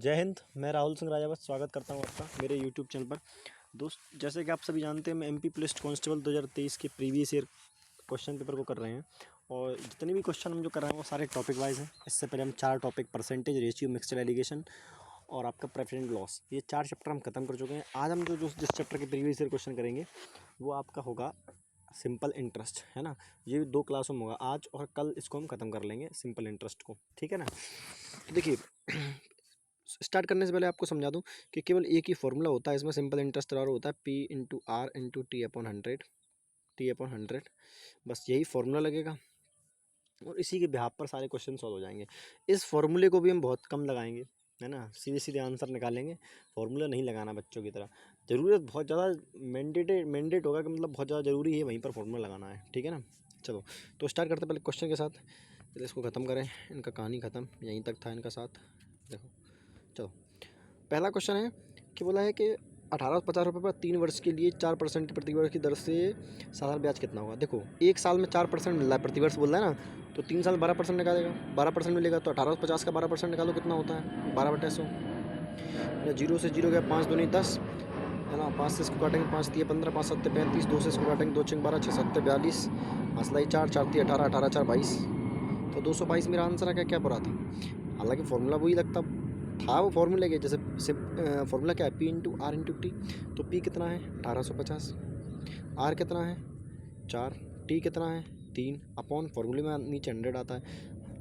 जय हिंद। मैं राहुल सिंह राजावत स्वागत करता हूं आपका मेरे यूट्यूब चैनल पर। दोस्त, जैसे कि आप सभी जानते हैं, मैं एमपी पुलिस कांस्टेबल 2023 के प्रीवियस ईयर क्वेश्चन पेपर को कर रहे हैं। और जितने भी क्वेश्चन हम जो कर रहे हैं वो सारे टॉपिक वाइज हैं। इससे पहले हम 4 topic percentage, ratio, mixed alligation और आपका प्रेफरेंट लॉस, ये 4 चैप्टर हम खत्म कर चुके हैं। आज हम जिस चैप्टर के प्रीवियस ईयर क्वेश्चन करेंगे वो आपका होगा सिंपल इंटरेस्ट, है ना। ये 2 क्लासों में होगा, आज और कल इसको हम खत्म कर लेंगे सिंपल इंटरेस्ट को, ठीक है ना। तो देखिए, स्टार्ट करने से पहले आपको समझा दूं कि केवल एक ही फॉर्मूला होता है इसमें सिंपल इंटरेस्ट और होता है P into R into T upon hundred. बस यही फॉर्मूला लगेगा और इसी के बिहाफ पर सारे क्वेश्चन सॉल्व हो जाएंगे। इस फॉर्मूले को भी हम बहुत कम लगाएंगे, है ना। सीधे सीधे आंसर निकालेंगे, फॉर्मूला नहीं लगाना बच्चों की तरह। ज़रूरत बहुत ज़्यादा मैंडेट होगा कि मतलब बहुत ज़्यादा ज़रूरी है, वहीं पर फॉर्मूला लगाना है, ठीक है ना। चलो, तो स्टार्ट करते पहले क्वेश्चन के साथ। पहले इसको ख़त्म करें, इनका कहानी ख़त्म, यहीं तक था इनका साथ। देखो, चलो, पहला क्वेश्चन है कि बोला है कि 1850 रुपये पर 3 वर्ष के लिए 4% की प्रतिवर्ष की दर से साधारण ब्याज कितना होगा। देखो, एक साल में 4% मिल रहा है, प्रतिवर्ष बोल रहा है ना, तो 3 साल 12% निकालेगा, 12% मिलेगा तो 1850 का 12% निकालो, कितना होता है 12/100। जीरो से जीरो गया, 5 दूनी 10, है ना। 5 से इसको काटेंगे, 5 तिया 15, 5 7 35, 2 से इसको काटेंगे, 2 6 12, 6 7 42, मसला 4 4 तिया 18, 18 4 22, तो 222 मेरा आंसर है। क्या बुरा था, हालांकि फॉर्मूला वही लगता था, वो फॉर्मूले के जैसे फॉर्मूला क्या है, P into R into T. तो पी कितना है 1850, आर कितना है 4, टी कितना है 3, अपॉन फॉर्मूले में नीचे 100 आता है।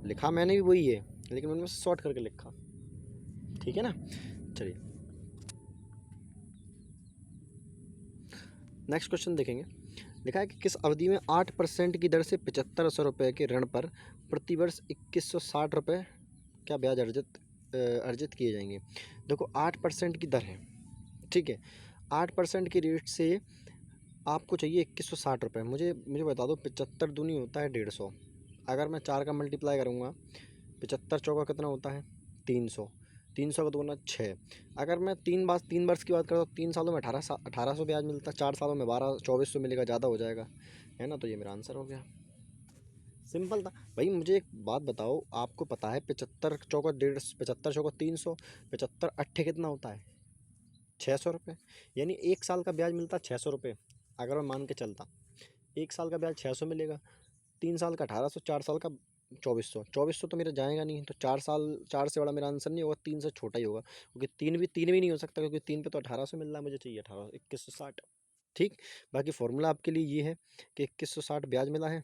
लिखा मैंने भी वही है, लेकिन मैंने शॉर्ट करके लिखा, ठीक है ना। चलिए, नेक्स्ट क्वेश्चन देखेंगे। लिखा है कि किस अवधि में 8% की दर से 7500 रुपये के ऋण पर प्रतिवर्ष 2160 रुपये क्या ब्याज अर्जित किए जाएंगे। देखो, 8% की दर है, ठीक है। 8% की रेट से आपको चाहिए 2160 रुपये। मुझे बता दो, 75 दूनी होता है 150। अगर मैं 4 का मल्टीप्लाई करूँगा, 75 चौका कितना होता है 300, 300 का दूना 6। अगर मैं 3 वर्ष की बात करता हूँ, 3 सालों में 1800 ब्याज मिलता है, 4 सालों में 2400 मिलेगा, ज़्यादा हो जाएगा, है ना। तो ये मेरा आंसर हो गया, सिंपल था भाई। मुझे एक बात बताओ, आपको पता है 75 चौका 150, 75 चौका 300, 75 अट्ठे कितना होता है 600 रुपये। यानी 1 साल का ब्याज मिलता 600 रुपये। अगर मैं मान के चलता 1 साल का ब्याज 600 मिलेगा, 3 साल का 1800, 4 साल का 2400। 2400 तो मेरा जाएगा नहीं, तो 4 साल, 4 से बड़ा मेरा आंसर नहीं होगा, 3 से छोटा ही होगा, क्योंकि तीन भी नहीं हो सकता, क्योंकि 3 पे तो 1800 मिल रहा है, मुझे चाहिए 2160। ठीक, बाकी फॉर्मूला आपके लिए ये है कि 2160 ब्याज मिला है,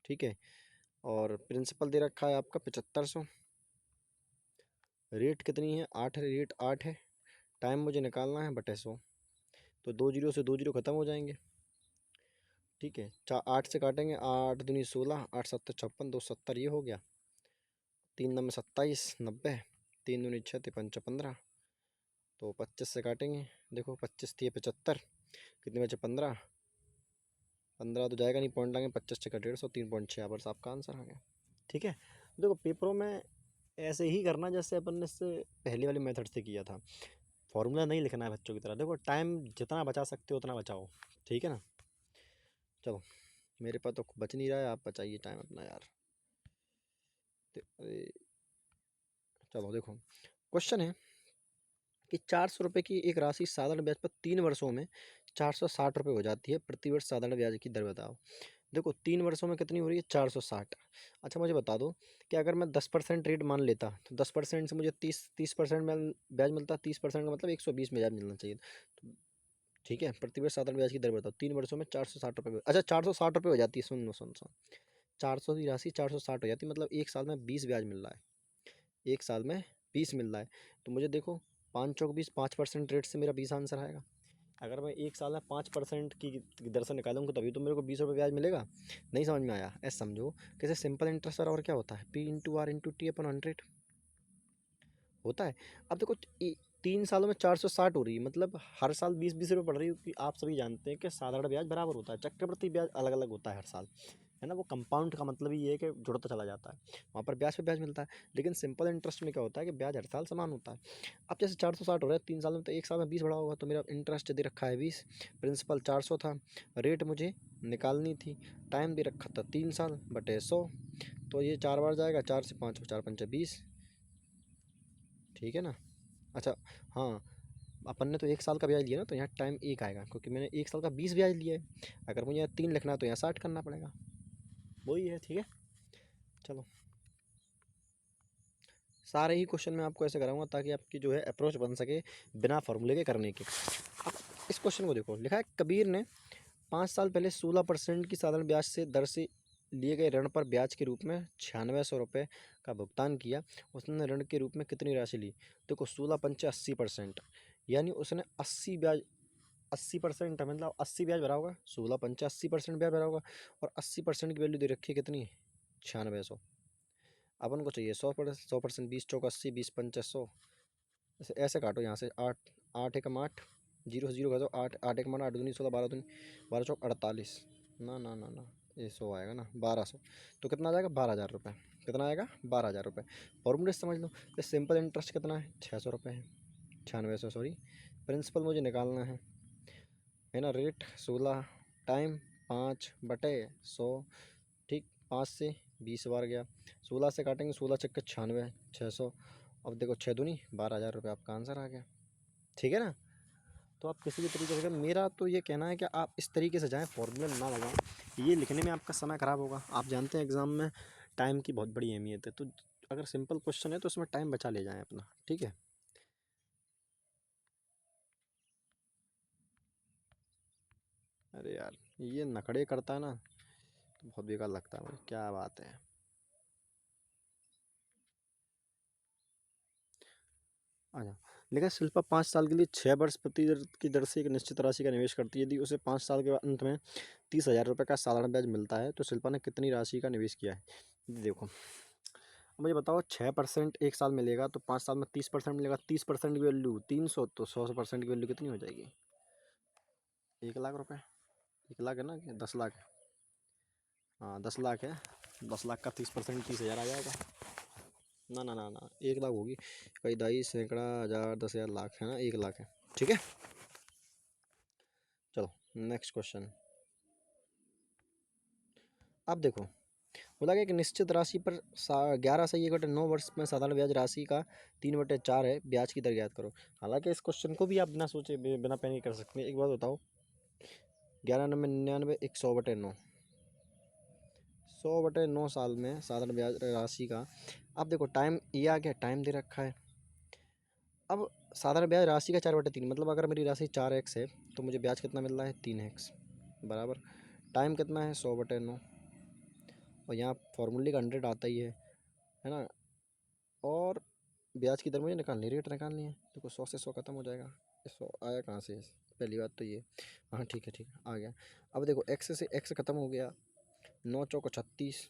ठीक है। और प्रिंसिपल दे रखा है आपका 7500। रेट कितनी है 8 है, रेट 8 है। टाइम मुझे निकालना है बटे 100, तो 2 जीरो से 2 जीरो ख़त्म हो जाएंगे, ठीक है। 8 से काटेंगे, 8 दूनी 16, 8 7 56, 2 70, ये हो गया। 3 9 27, 90, 3 दूनी 6 5 15, तो 25 से काटेंगे। देखो, 25 थी 75, कितने बचे 15, 15 तो जाएगा नहीं, पॉइंट लाएंगे, 25 का 150, 3.6 आवर्स आपका आंसर आ गया, ठीक है। देखो, पेपरों में ऐसे ही करना जैसे अपन ने इससे पहले वाले मेथड से किया था। फॉर्मूला नहीं लिखना है बच्चों की तरह। देखो, टाइम जितना बचा सकते हो उतना बचाओ, ठीक है ना। चलो, मेरे पास तो बच नहीं रहा है, आप बचाइए टाइम अपना यार। अरे, चलो देखो, क्वेश्चन है कि 400 रुपये की एक राशि साधारण ब्याज पर 3 वर्षों में 460 रुपये हो जाती है, प्रतिवर्ष साधारण ब्याज की दर बताओ। देखो, 3 वर्षों में कितनी हो रही है 460। अच्छा, मुझे बता दो कि अगर मैं 10% रेट मान लेता तो 10% से मुझे 30% में ब्याज मिलता, 30% का मतलब 120 ब्याज मिलना चाहिए, तो ठीक है। प्रतिवर्ष साधारण ब्याज की दर बताओ 3 वर्षों में 460 रुपये। अच्छा, 460 रुपये हो जाती है, सुन 400 की राशि 460 हो जाती है, मतलब एक साल में 20 ब्याज मिल रहा है, एक साल में 20 मिल रहा है। तो मुझे देखो, 5 चौक 20, 5% रेट से मेरा 20 आंसर आएगा। अगर मैं एक साल में 5% की दर से निकालूंगा तभी तो मेरे को 20 रुपये ब्याज मिलेगा। नहीं समझ में आया, ऐसे समझो कैसे सिंपल इंटरेस्ट और क्या होता है, P into R into T अपन 100 होता है। अब देखो, 3 सालों में 460 हो रही है, मतलब हर साल 20-20 रुपये बढ़ रही है, क्योंकि आप सभी जानते हैं कि साधारण ब्याज बराबर होता है, चक्रवृद्धि ब्याज अलग अलग होता है हर साल, है ना। वो कंपाउंड का मतलब ये है कि जुड़ता चला जाता है, वहाँ पर ब्याज पे ब्याज मिलता है। लेकिन सिंपल इंटरेस्ट में क्या होता है कि ब्याज हर साल समान होता है। अब जैसे 460 हो रहा है 3 साल में, तो एक साल में 20 बढ़ा होगा, तो मेरा इंटरेस्ट दे रखा है 20, प्रिंसिपल 400 था, रेट मुझे निकालनी थी, टाइम दे रखा था 3 साल बटे 100, तो ये 4 बार जाएगा, 4 से 5, 4 5 20, ठीक है ना। अच्छा, हाँ, अपन ने तो 1 साल का ब्याज लिया ना, तो यहाँ टाइम 1 आएगा, क्योंकि मैंने 1 साल का 20 ब्याज लिया है। अगर मुझे यहाँ 3 लिखना है तो यहाँ 60 करना पड़ेगा, वही है। ठीक है, चलो, सारे ही क्वेश्चन मैं आपको ऐसे कराऊंगा ताकि आपकी जो है अप्रोच बन सके बिना फॉर्मूले के करने के। अब इस क्वेश्चन को देखो, लिखा है कबीर ने 5 साल पहले 16% की साधारण ब्याज से दर से लिए गए ऋण पर ब्याज के रूप में 9600 रुपये का भुगतान किया। उसने ऋण के रूप में कितनी राशि ली? देखो, 16 × 5 = 80%, यानी उसने 80% मतलब 80 ब्याज भरा होगा। 16 × 5 = 80% ब्याज भरा होगा, और 80% की वैल्यू दे रखी है कितनी? 9600। अपन को चाहिए 100%। 20 × 4 = 80, 20 × 5 = 100। ऐसे ऐसे काटो यहाँ से, 8, 8 × 1 = 8, 0 से 0 घटाओ, 8, 8 × 1 = 8, 2 × 16, 12 दूनी 12 चौक 48। ना ना ना ना, ये 100 आएगा ना, 1200। तो कितना आ जाएगा? 12,000 रुपये। कितना आएगा? 12,000 रुपये। फॉर्मूले समझ लो। तो सिंपल इंटरेस्ट कितना है? 600 रुपये है, 9600 सॉरी। प्रिंसिपल मुझे निकालना है ना। Rate 16, time 5/100। ठीक, 5 से 20 बार गया, 16 से काटेंगे, 16 × 96, 600। अब देखो, 6 दूनी 12,000 रुपये, आपका आंसर आ गया। ठीक है ना। तो आप किसी भी तरीके से, मेरा तो ये कहना है कि आप इस तरीके से जाएं, फॉर्मूले ना लगाएं। ये लिखने में आपका समय ख़राब होगा। आप जानते हैं एग्ज़ाम में टाइम की बहुत बड़ी अहमियत है, तो अगर सिंपल क्वेश्चन है तो उसमें टाइम बचा ले जाएं अपना। ठीक है। अरे यार, ये नखड़े करता है ना, तो बहुत बेकार लगता है मुझे। क्या बात है। अच्छा, लेकिन शिल्पा 5 साल के लिए 6 वर्ष प्रति दर की दर से एक निश्चित राशि का निवेश करती है। यदि उसे 5 साल के अंत में 30,000 रुपये का साधारण ब्याज मिलता है, तो शिल्पा ने कितनी राशि का निवेश किया है? देखो, अब मुझे बताओ, 6% 1 साल मिलेगा, तो 5 साल में 30% मिलेगा। 30% की वैल्यू 300, तो 100% की वैल्यू कितनी हो जाएगी? 1 लाख रुपये। 1 लाख है ना, कि 10 लाख है? हाँ, 10 लाख है। 10 लाख का 30% 30,000 आ जाएगा। ना ना ना ना, 1 लाख होगी। कई दाई सैकड़ा हज़ार 10,000 लाख है ना, 1 लाख है। ठीक है, चलो नेक्स्ट क्वेश्चन। अब देखो, बोला गया कि निश्चित राशि पर 11 से 1/9 वर्ष में साधारण ब्याज राशि का 3/4 है। ब्याज की दर ज्ञात करो। हालांकि इस क्वेश्चन को भी आप बिना सोचे बिना पेन के कर सकते हैं। एक बात बताओ, 11×9 = 99, 100/9, 100/9 साल में साधारण ब्याज राशि का। अब देखो, टाइम ये आ गया, टाइम दे रखा है। अब साधारण ब्याज राशि का 4/3, मतलब अगर मेरी राशि 4x है, तो मुझे ब्याज कितना मिल रहा है? 3x बराबर। टाइम कितना है? 100/9, और यहाँ फॉर्मूले का 100 आता ही है ना। और ब्याज की दर मुझे निकालनी, रेट निकालनी है। देखो, 100 से 100 खत्म हो जाएगा। 100 आया कहाँ से? पहली बात तो ये। हाँ ठीक है, ठीक है, आ गया। अब देखो, x से x खत्म हो गया। 9 चौको 36,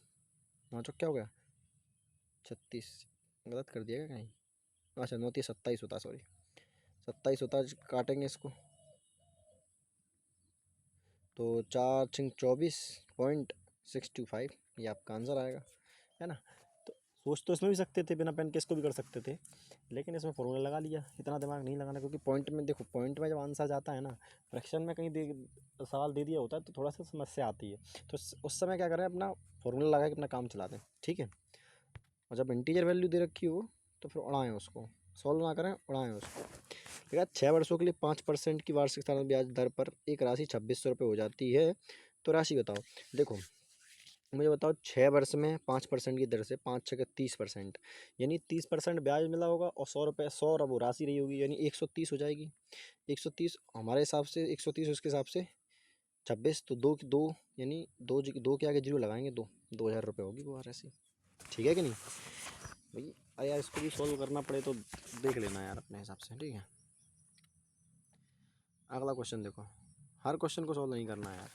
9 चौक क्या हो गया? 36। गलत कर दिया क्या कहीं? अच्छा, 9×3 = 27 होता, सॉरी, 27 होता। काटेंगे इसको, तो 4×6 = 24.625, ये आपका आंसर आएगा, है ना। तो सोच तो इसमें भी सकते थे, बिना पेन के इसको भी कर सकते थे, लेकिन इसमें फॉर्मूला लगा लिया। इतना दिमाग नहीं लगाना, क्योंकि पॉइंट में देखो, पॉइंट में जब आंसर जाता है ना, फ्रैक्शन में कहीं सवाल दे दिया होता है, तो थोड़ा सा समस्या आती है। तो उस समय क्या करें, अपना फॉर्मूला लगा के अपना काम चला दें। ठीक है। और जब इंटीजर वैल्यू दे रखी हो, तो फिर उड़ाएं उसको, सॉल्व ना करें, उड़ाएं उसको। देखा, 6 वर्षों के लिए 5% की वार्षिक साधारण ब्याज दर पर एक राशि 2600 रुपये हो जाती है। तो राशि बताओ। देखो, मुझे बताओ, 6 वर्ष में 5% की दर से 5×6 = 30%, यानी 30% ब्याज मिला होगा, और 100 रुपये, 100 वो राशि रही होगी, यानी 130 हो जाएगी। 130 हमारे हिसाब से, 130 उसके हिसाब से 26, तो दो दो, यानी दो के आगे जीरो लगाएंगे, 2,000 रुपये होगी वो राशि। ठीक है कि नहीं भाई? अरे यार, इसको भी सॉल्व करना पड़े तो देख लेना यार अपने हिसाब से। ठीक है, अगला क्वेश्चन देखो। हर क्वेश्चन को सॉल्व नहीं करना है यार।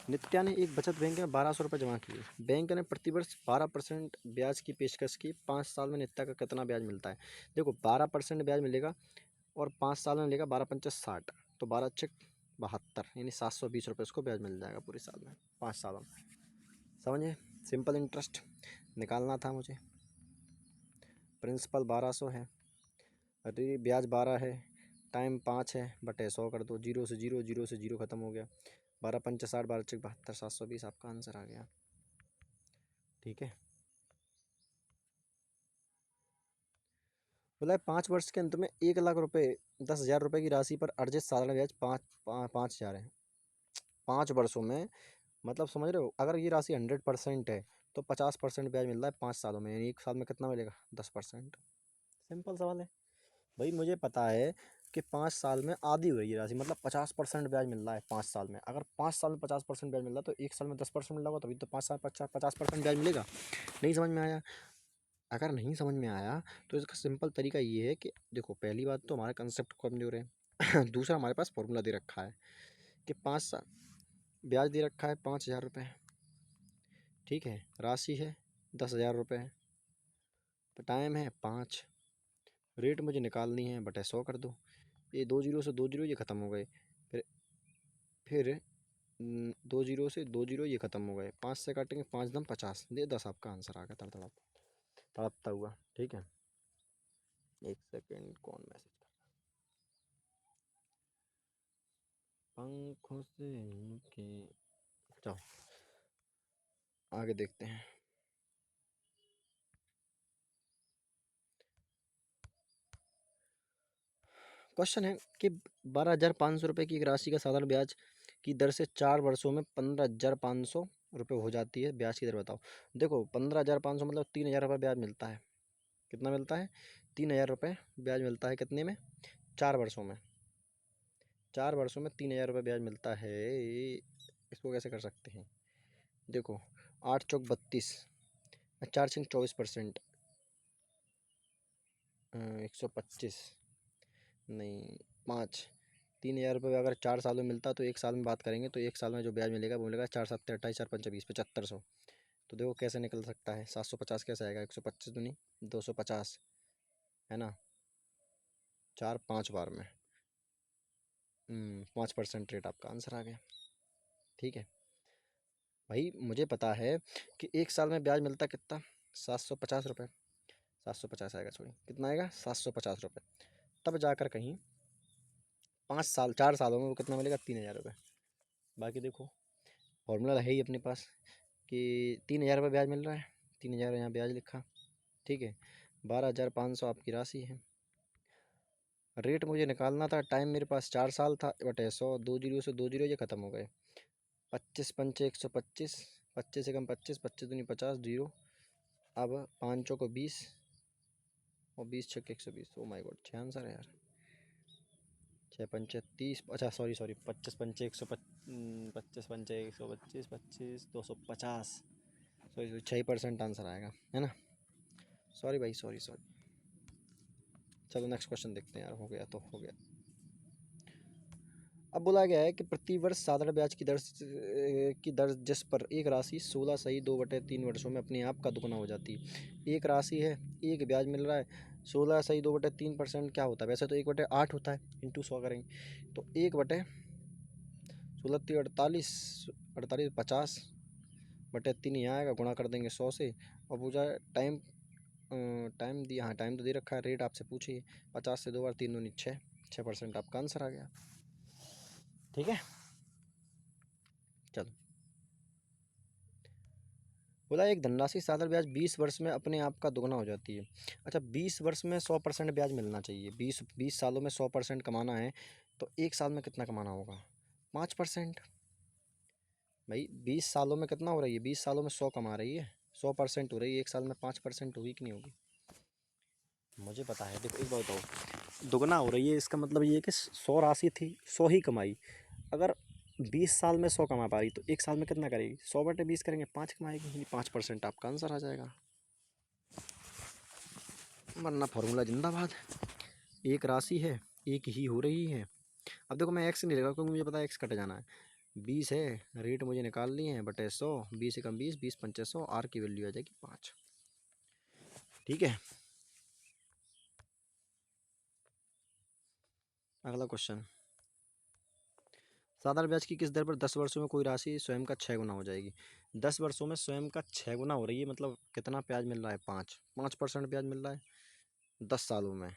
नित्या ने एक बचत बैंक में 1,200 रुपये जमा किए। बैंक ने प्रतिवर्ष 12% ब्याज की पेशकश की। 5 साल में नित्या का कितना ब्याज मिलता है? देखो, 12% ब्याज मिलेगा, और 5 साल में मिलेगा 12×5 = 60, तो 12×6 = 72, यानी 720 रुपये उसको ब्याज मिल जाएगा पूरे साल में, 5 सालों में। समझे? सिंपल इंटरेस्ट निकालना था मुझे। प्रिंसिपल 1200 है, अरे ब्याज 12 है, टाइम 5 है, बटे 100 कर दो। 0 से 0, 0 से 0 खत्म हो गया। 12×5 = 60, 12×6 = 72, 720 आपका आंसर आ गया। ठीक है। बोला है 5 वर्ष के अंत में 1 लाख रुपए 10,000 रुपये की राशि पर अर्जित साधारण ब्याज 5,000 है। 5 वर्षों में, मतलब समझ रहे हो, अगर ये राशि 100% है तो 50% ब्याज मिल रहा है 5 सालों में, यानी एक साल में कितना मिलेगा? 10%। सिंपल सवाल है भाई। मुझे पता है कि 5 साल में आधी हो रही है राशि, मतलब 50% ब्याज मिल रहा है 5 साल में। अगर 5 साल में 50% ब्याज मिल रहा है तो एक साल में 10% मिल रहा होगा, तभी तो 5 साल 50% ब्याज मिलेगा। नहीं समझ में आया? अगर नहीं समझ में आया तो इसका सिंपल तरीका ये है कि देखो, पहली बात तो हमारे कंसेप्ट कमजोर है। दूसरा, हमारे पास फॉर्मूला दे रखा है कि 5 साल ब्याज दे रखा है 5,000 रुपये, ठीक है, राशि है 10,000 रुपये, टाइम है 5, रेट मुझे निकालनी है, बटे 100 कर दो। ये 2 जीरो से 2 जीरो ये ख़त्म हो गए, फिर 2 जीरो से 2 जीरो ये ख़त्म हो गए, 5 से काटेंगे 5 दम 50, ये 10 आपका आंसर आ गया तड़पता हुआ। ठीक है, एक सेकेंड, कौन मैसेज कर, पंखों से उनके, चलो आगे देखते हैं। क्वेश्चन है कि 12,500 रुपये की एक राशि का साधारण ब्याज की दर से 4 वर्षों में 15,500 रुपये हो जाती है, ब्याज की दर बताओ। देखो, 15,500 मतलब 3,000 रुपये ब्याज मिलता है। कितना मिलता है? 3,000 रुपये ब्याज मिलता है, कितने में? 4 वर्षों में। 4 वर्षों में 3,000 रुपये ब्याज मिलता है। इसको कैसे कर सकते हैं? देखो, 8 चौक 32, 4 छिंग 24%, 125, नहीं 5, 3,000 रुपये अगर 4 सालों में मिलता तो एक साल में बात करेंगे तो एक साल में जो ब्याज मिलेगा वो मिलेगा 4 7 28 4 5 20, 7500। तो देखो कैसे निकल सकता है, 750 कैसे आएगा? 125 दूनी 250, है ना, 4 5 बार में 5% रेट आपका आंसर आ गया। ठीक है भाई, मुझे पता है कि एक साल में ब्याज मिलता कितना? 750 रुपये, 750 आएगा, सॉरी कितना आएगा? 750 रुपये। तब जाकर कहीं 5 साल 4 सालों में वो कितना मिलेगा? 3,000 रुपये। बाकी देखो, फॉर्मूला है ही अपने पास कि 3,000 रुपये ब्याज मिल रहा है, 3,000 यहाँ ब्याज लिखा, ठीक है, 12,500 आपकी राशि है, रेट मुझे निकालना था, टाइम मेरे पास 4 साल था, बटे 100, 2 जीरो से 2 जीरो ये ख़त्म हो गए, 25 पंचे 125, 25 से कम 25, 25 दूनी 50, जीरो। अब 5 को 20 और 20 छक्के 120, ओ माय गॉड, 6 आंसर है यार, 6 पंचे 30, अच्छा सॉरी सॉरी, 25 पंचे 25 पंचे 125, 25 250, सॉरी 6% आंसर आएगा, है ना। सॉरी भाई, सॉरी सॉरी। चलो नेक्स्ट क्वेश्चन देखते हैं यार, हो गया तो हो गया। अब बोला गया है कि प्रति वर्ष साधारण ब्याज की दर जिस पर एक राशि 16 सही 2/3 वर्षों में अपने आप का दुगना हो जाती है। एक राशि है, एक ब्याज मिल रहा है, 16 सही 2/3% क्या होता है? वैसे तो 1/8 होता है, इंटू 100 करेंगे तो 1/16 48 50 बटे 3 यहाँ आएगा, गुणा कर देंगे 100 से। और पूछा टाइम, टाइम दिया, हाँ टाइम तो दे रखा है, रेट आपसे पूछिए, 50 से 2 बार 3 दूनी 6, 6% आपका आंसर आ गया। ठीक है, चलो। बोला एक धनराशि साधारण ब्याज 20 वर्ष में अपने आप का दुगना हो जाती है। अच्छा, 20 वर्ष में 100% ब्याज मिलना चाहिए, 20 सालों में 100% कमाना है, तो एक साल में कितना कमाना होगा? 5%। भाई 20 सालों में कितना हो रही है? 20 सालों में 100 कमा रही है, 100% हो रही है, एक साल में 5% होगी कि नहीं होगी? मुझे पता है। देखो एक बात बताओ, दुगना हो रही है इसका मतलब ये है कि 100 राशि थी, 100 ही कमाई। अगर 20 साल में 100 कमा पा रही तो एक साल में कितना करेगी? 100/20 करेंगे, 5 कमाएगी, 5% आपका आंसर आ जाएगा, वरना फॉर्मूला जिंदाबाद। एक राशि है, एक ही हो रही है। अब देखो, मैं एक्स नहीं लेगा क्योंकि मुझे पता है एक्स कट जाना है। 20 है, रेट मुझे निकालनी है, बटे 100, 20 से कम 20, 20 पंचे 100, आर की वैल्यू आ जाएगी 5। ठीक है, अगला क्वेश्चन, साधारण ब्याज की किस दर पर 10 वर्षों में कोई राशि स्वयं का 6 गुना हो जाएगी? 10 वर्षों में स्वयं का 6 गुना हो रही है, मतलब कितना ब्याज मिल रहा है? 5% ब्याज मिल रहा है 10 सालों में।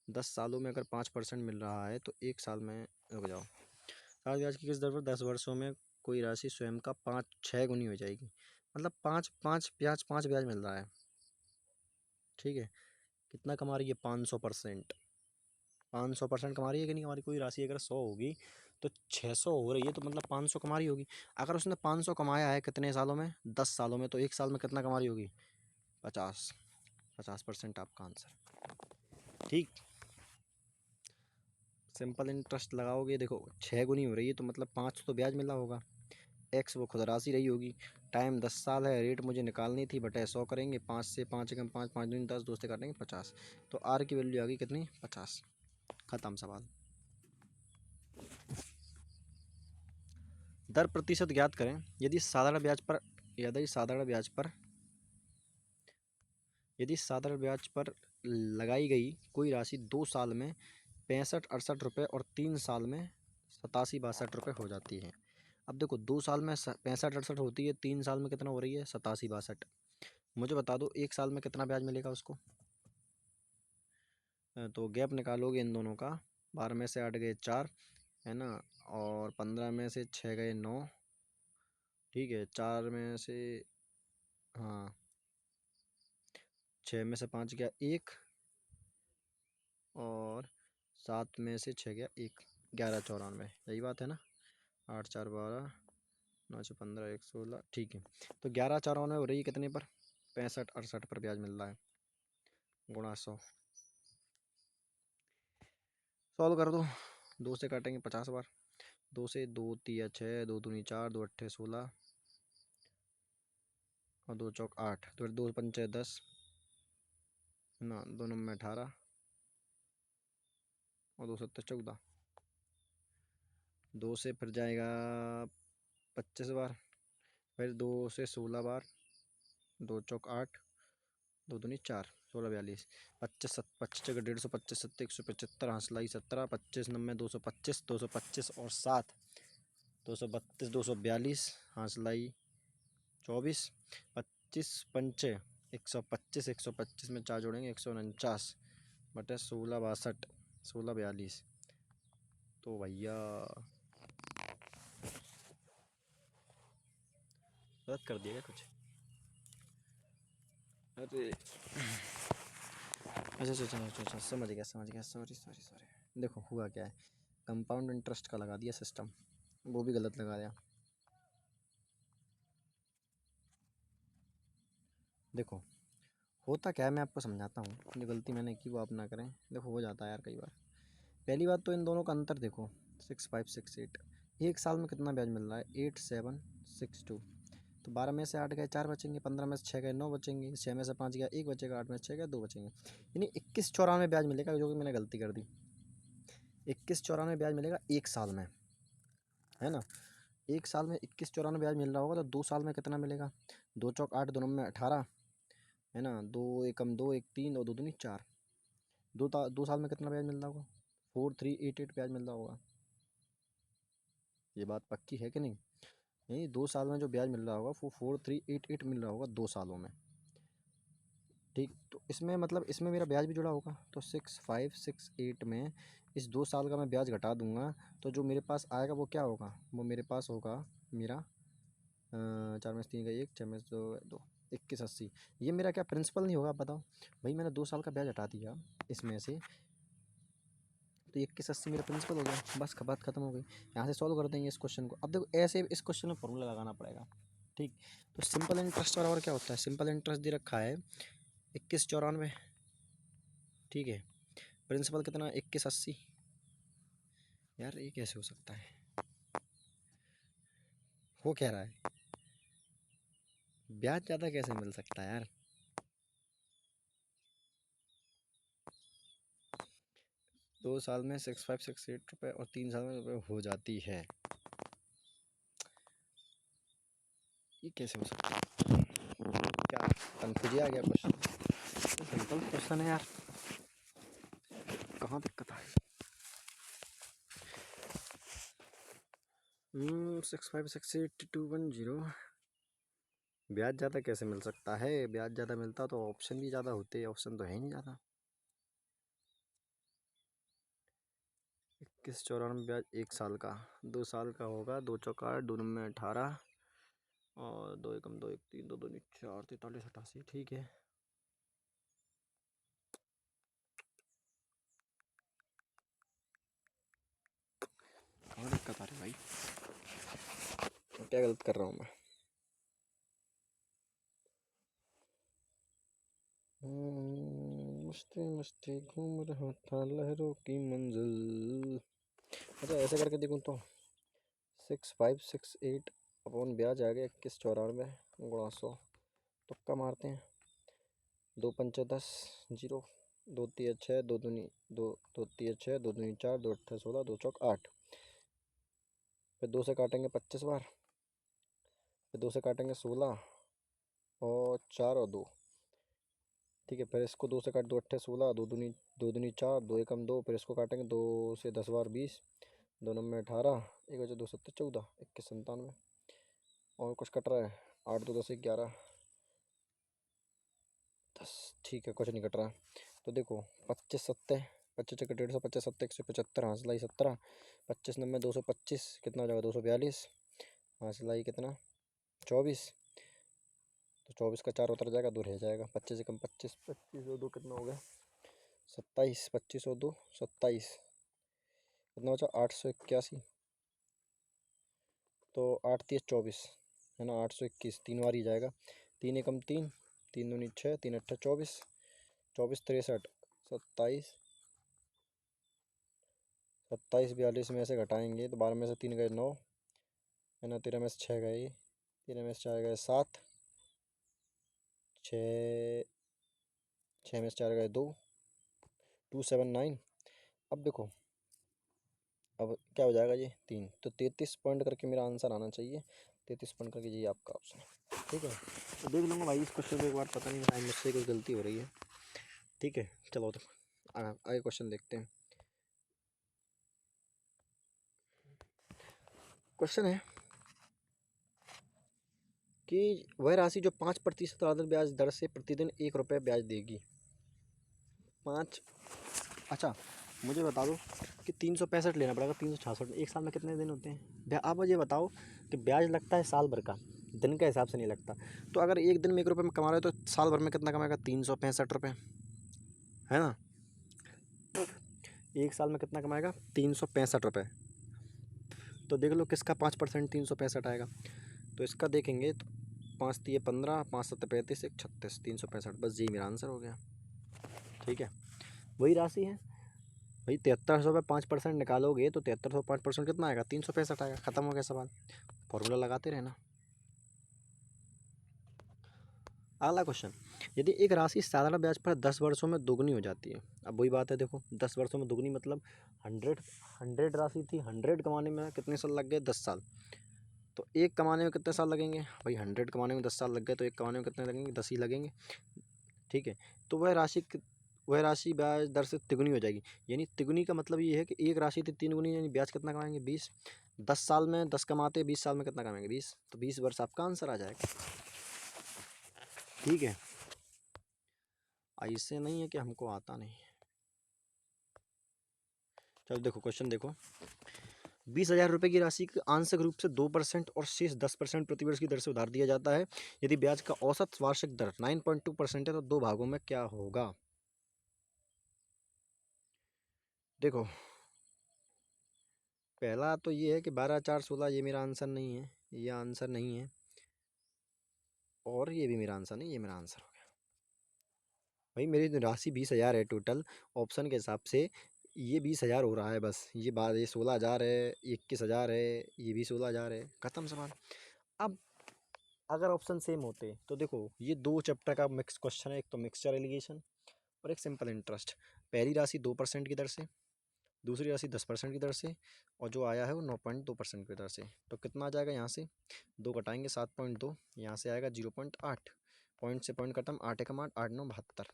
10 सालों में अगर 5% मिल रहा है तो एक साल में, रुक जाओ, साधारण ब्याज की किस दर पर 10 वर्षों में कोई राशि स्वयं का 6 गुनी हो जाएगी? मतलब 5 5 ब्याज 5 ब्याज मिल रहा है, ठीक है, कितना कमा रही है? 500%। 500% कमा रही है कि नहीं हमारी कोई राशि अगर 100 होगी तो 600 हो रही है, तो मतलब 500 कमा रही होगी। अगर उसने 500 कमाया है कितने सालों में? 10 सालों में, तो एक साल में कितना कमा रही होगी? 50। 50% आपका आंसर। ठीक। सिंपल इंटरेस्ट लगाओगे, देखो 6 गुनी हो रही है तो मतलब 5 तो ब्याज मिला होगा। एक्स वो खुद राशि रही होगी। टाइम 10 साल है, रेट मुझे निकालनी थी, बटे 100 करेंगे, 5 से 5 एकम 5, 5 दूनी 10, 2 से काटेंगे 50। तो आर की वैल्यू आ गई कितनी? 50। खत्म सवाल। दर प्रतिशत ज्ञात करें यदि साधारण ब्याज पर यदि साधारण ब्याज पर यदि साधारण ब्याज पर लगाई गई कोई राशि 2 साल में 65-68 रुपये और 3 साल में 87-62 रुपये हो जाती है। अब देखो 2 साल में 65-68 होती है, 3 साल में कितना हो रही है? 87-62। मुझे बता दो एक साल में कितना ब्याज मिलेगा उसको। तो गैप निकालोगे इन दोनों का। 12 में से 8 गए 4, है ना, और 15 में से 6 गए 9। ठीक है, 4 में से, हाँ, 6 में से 5 गया 1, और 7 में से 6 गया 1। 1194, यही बात है ना। 8 4 12, 9 6 15, 1 16। ठीक है, तो 1194 हो रही है कितने पर? 65-68 पर ब्याज मिल रहा है, गुणा 100। सॉल्व कर दो। 2 से काटेंगे 50 बार। 2 से 2 3 6, 2 दूनी 4, 2 अट्ठे 16, और 2 चौक 8, तो फिर 2 पंचे 10, है ना, 2 नंबर 18, और 2 सत्तर 14। 2 से फिर जाएगा 25 बार, फिर 2 से 16 बार, 2 चौक 8, 2 दूनी 4, 16 42, 25 25 जगह 150, 25 सत्ते 175, हंसलाई 17, 25 नंबर 225, 225 और 7, 232, 242, हंसलाई 24, 25 पंचे 125, 125 में 4 जोड़ेंगे 149, बटे 16 62, 16 42। तो भैया गलत कर दिया क्या कुछ? अरे अच्छा अच्छा अच्छा अच्छा अच्छा, समझ गया, सॉरी सॉरी सॉरी। देखो हुआ क्या है, कंपाउंड इंटरेस्ट का लगा दिया सिस्टम, वो भी गलत लगा दिया। देखो होता क्या है, मैं आपको समझाता हूँ, जो गलती मैंने की वो आप ना करें। देखो हो जाता है यार कई बार। पहली बात तो इन दोनों का अंतर देखो, 6568। एक साल में कितना ब्याज मिल रहा है? 8762। तो 12 में से 8 गए 4 बचेंगे, 15 में से 6 गए 9 बचेंगे, 6 में से 5 गया 1 बचेगा, 8 में से 6 गया 2 बचेंगे। यानी 2194 ब्याज मिलेगा, जो कि मैंने गलती कर दी। 2194 ब्याज मिलेगा एक साल में, है ना। एक साल में 2194 ब्याज मिल रहा होगा, तो 2 साल में कितना मिलेगा? 2 चौक 8, 2 नंबर 18, है ना, 2 एकम 2, 1 3, और 2 दूनी 4। 2 साल में कितना ब्याज मिल रहा होगा? 4388 ब्याज मिल रहा होगा। ये बात पक्की है कि नहीं? नहीं, 2 साल में जो ब्याज मिल रहा होगा वो 4388 मिल रहा होगा 2 सालों में। ठीक, तो इसमें मतलब इसमें मेरा ब्याज भी जुड़ा होगा, तो 6568 में इस 2 साल का मैं ब्याज घटा दूंगा, तो जो मेरे पास आएगा वो क्या होगा? वो मेरे पास होगा मेरा 4 में से 3 का 1, 6 में से 2 2, 2180। ये मेरा क्या प्रिंसिपल नहीं होगा? आप बताओ भाई, मैंने 2 साल का ब्याज हटा दिया इसमें से, तो 2180 मेरा प्रिंसिपल हो गया, बस बात खत्म हो गई। यहाँ से सॉल्व कर देंगे इस क्वेश्चन को। अब देखो ऐसे इस क्वेश्चन में फॉर्मूला लगाना पड़ेगा। ठीक, तो सिंपल इंटरेस्ट बराबर क्या होता है? सिंपल इंटरेस्ट दे रखा है 2194। ठीक है, प्रिंसिपल कितना? 2180। यार ये कैसे हो सकता है? हो क्या रहा है? ब्याज ज़्यादा कैसे मिल सकता है यार? 2 साल में 6568 रुपये और 3 साल में रुपये हो जाती है, ये कैसे हो सकता है? क्या कन्फ्यूज आ गया क्वेश्चन? सिंपल क्वेश्चन है यार, कहाँ दिक्कत आ गई? 6568 210। ब्याज ज़्यादा कैसे मिल सकता है? ब्याज ज़्यादा मिलता तो ऑप्शन भी ज़्यादा होते, ऑप्शन तो है ही नहीं ज़्यादा। 2194 ब्याज एक साल का, 2 साल का होगा 2 चौका 8, 2 नंबर 18, और 2 एकम 2 1 3, 2 दूनी 4, 43 88। ठीक है, कहाँ दिक्कत आ रही भाई, क्या गलत कर रहा हूँ मैं? मस्ती मस्ती घूम रहा था लहरों की मंजिल। अच्छा ऐसे करके देखूँ तो 6568 अपॉन ब्याज आ गया 2194 गुणा 100। तुक्का मारते हैं। 2 पंचे 10, जीरो। 2 तिया 6, 2 दूनी 2, 2 तिया 6, 2 दूनी 4, 2 अट्ठा 16, 2 चौक 8। फिर 2 से काटेंगे 25 बार, फिर 2 से काटेंगे 16 और 4 और 2। ठीक है, फिर इसको 2 से काट, 2 अट्ठे 16, 2 दूनी 4, 2 एकम 2। फिर इसको काटेंगे 2 से 10 बार 20, 2 नंबर 18, 1 बचे 2 सत्तर 14, 21 97। और कुछ कट रहा है? 8 2 10 11 10। ठीक है, कुछ नहीं कट रहा। तो देखो 25 सत्ते, 25 चक्कर 150, 25 सत्ते 175, हाँ सिलाई 17, 25 नंबर 225, कितना हो जाएगा 242, हाँ सिलाई कितना 24। तो 24 का 4 उतर जाएगा, 2 रह जाएगा। 25 से कम 25, 25 और 2 कितना हो गया 27, 25 और 2 27, कितना बचा 881। तो 8 30 24 है ना, 821 3 बार ही जाएगा। 3 एकम 3, 3 दूनी 6, 3 अट्ठा 24, 24 63, 27, 27 42 में से घटाएंगे तो 12 में से 3 गए 9 है ना, 13 में से 6 गए, 13 में से 4 गए 7, 6, 6 में से 4 गए 2, 279। अब देखो अब क्या हो जाएगा ये 3, तो 33 पॉइंट करके मेरा आंसर आना चाहिए। 33 पॉइंट करके ये आपका ऑप्शन है। ठीक है, तो देख लूँगा भाई इस क्वेश्चन को एक बार, पता नहीं टाइम मुझसे कुछ गलती हो रही है। ठीक है, चलो तो आगे क्वेश्चन देखते हैं। क्वेश्चन है कि वह राशि जो 5% आधार ब्याज दर से प्रतिदिन 1 रुपये ब्याज देगी। 5, अच्छा मुझे बता दो कि 365 लेना पड़ेगा, 366 एक साल में कितने दिन होते हैं? आप मुझे बताओ कि ब्याज लगता है साल भर का, दिन के हिसाब से नहीं लगता। तो अगर एक दिन में 1 रुपये में कमा रहे हो तो साल भर में कितना कमाएगा? 365 रुपये, है ना। एक साल में कितना कमाएगा? 365 रुपये। तो देख लो किसका 5% 365 आएगा। तो इसका देखेंगे तो 5 तिये 15, 5 सत्ते 35, 1 36, 365, बस यही मेरा आंसर हो गया। ठीक है, वही राशि है भाई। 7300 पे 5% निकालोगे तो 7300 5% कितना आएगा? 365 आएगा। खत्म हो गया सवाल, फॉर्मूला लगाते रहना। अगला क्वेश्चन, यदि एक राशि साधारण ब्याज पर 10 वर्षों में दोगुनी हो जाती है। अब वही बात है, देखो 10 वर्षों में दोगुनी मतलब 100 राशि थी, 100 कमाने में कितने साल लग गए? 10 साल। तो एक कमाने में कितने साल लगेंगे भाई? 100 कमाने में 10 साल लग गए, तो एक कमाने में कितने लगेंगे? 10 ही लगेंगे। ठीक है, तो वह राशि ब्याज दर से तिगुनी हो जाएगी। यानी तिगुनी का मतलब ये है कि एक राशि थी 3 गुनी, यानी ब्याज कितना कमाएंगे? 20। 10 साल में 10 कमाते, 20 साल में कितना कमाएंगे? 20। तो 20 वर्ष आपका आंसर आ जाएगा। ठीक है, ऐसे नहीं है कि हमको आता नहीं। चलो देखो क्वेश्चन देखो, 20,000 रुपये की राशि को आंशिक रूप से 2% और शेष 10% प्रतिवर्ष की दर से उधार दिया जाता है। यदि ब्याज का औसत वार्षिक दर 9.2% है तो 2 भागों में क्या होगा? देखो पहला तो ये है कि 12 4 16, ये मेरा आंसर नहीं है, ये आंसर नहीं है, और ये भी मेरा आंसर नहीं, ये मेरा आंसर हो गया। भाई मेरी तो राशि 20,000 है टोटल, ऑप्शन के हिसाब से ये 20,000 हो रहा है बस। ये बात, ये 16,000 है, 21,000 है, ये भी 16,000 है, खत्म सवाल। अब अगर ऑप्शन सेम होते तो देखो ये 2 चैप्टर का मिक्स क्वेश्चन है, एक तो मिक्सचर एलिगेशन और एक सिंपल इंटरेस्ट। पहली राशि 2% की दर से, दूसरी राशि 10% की दर से, और जो आया है वो 9.2% की दर से। तो कितना आ जाएगा? यहाँ से 2 घटाएंगे 7.2, यहाँ से आएगा 0.8, पॉइंट से पॉइंट खत्म, 8 एकम 8, 8 9 72।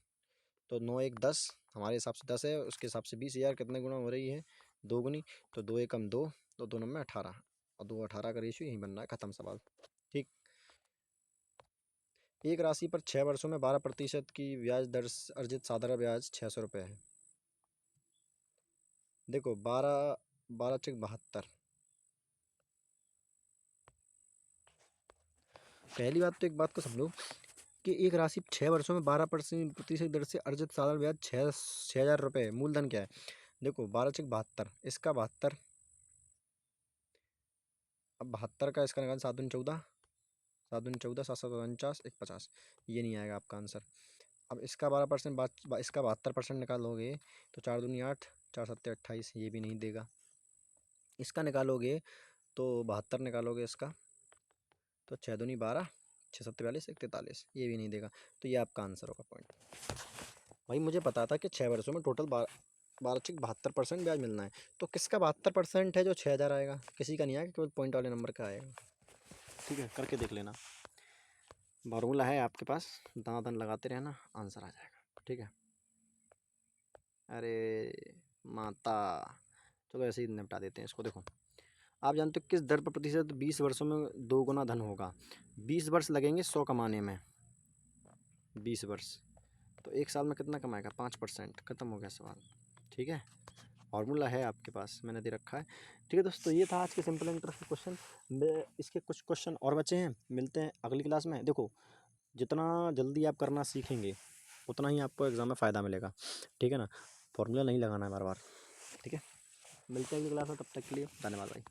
तो 9 1 10, हमारे हिसाब से 10 है, उसके हिसाब से 20,000 कितने गुना हो रही है? 2 गुनी। तो 2 एकम 2, तो 2 नंबर 18, और 2 18 का रेशियो यही बन रहा है, खत्म सवाल। ठीक, एक राशि पर 6 वर्षों में 12% की ब्याज दर से अर्जित साधारण ब्याज 600 रुपये है। देखो 12 12 चक 72। पहली बात तो एक बात को समझो कि एक राशि 6 वर्षों में 12% दर से अर्जित साधारण ब्याज 6,000 रुपये। मूलधन क्या है? देखो 12 चक 72, इसका 72 अब 72 का इसका निकाल 7 दूनी 14, 7 दूनी 14, 7 7 49, 1 50, ये नहीं आएगा आपका आंसर। अब इसका 12% इसका 72% निकालोगे तो 4 दूनी 8, 4 सत्ते 28, ये भी नहीं देगा। इसका निकालोगे तो 72 निकालोगे इसका तो 6 दूनी 12, 6 सत्ते 42, 1 43, ये भी नहीं देगा। तो ये आपका आंसर होगा पॉइंट। भाई मुझे पता था कि 6 वर्षों में टोटल 72% ब्याज मिलना है, तो किसका 72% है जो 6000 आएगा? किसी का नहीं आएगा, केवल पॉइंट वाले नंबर का आएगा। ठीक है, करके देख लेना। फॉर्मूला है आपके पास, दाना लगाते रहना, आंसर आ जाएगा। ठीक है। अरे माता, चलो ऐसे ही निपटा देते हैं इसको। देखो, आप जानते हो किस दर पर प्रतिशत 20 वर्षों में 2 गुना धन होगा? 20 वर्ष लगेंगे 100 कमाने में, 20 वर्ष, तो 1 साल में कितना कमाएगा? 5%। खत्म हो गया सवाल। ठीक है, फॉर्मूला है आपके पास, मैंने दे रखा है। ठीक है दोस्तों, ये था आज के सिंपल इंटरेस्ट क्वेश्चन। इसके कुछ क्वेश्चन और बचे हैं, मिलते हैं अगली क्लास में। देखो, जितना जल्दी आप करना सीखेंगे उतना ही आपको एग्ज़ाम में फ़ायदा मिलेगा। ठीक है ना, फॉर्मूला नहीं लगाना है बार बार। ठीक है, मिलते हैं अगली क्लास में, तब तक के लिए धन्यवाद भाई।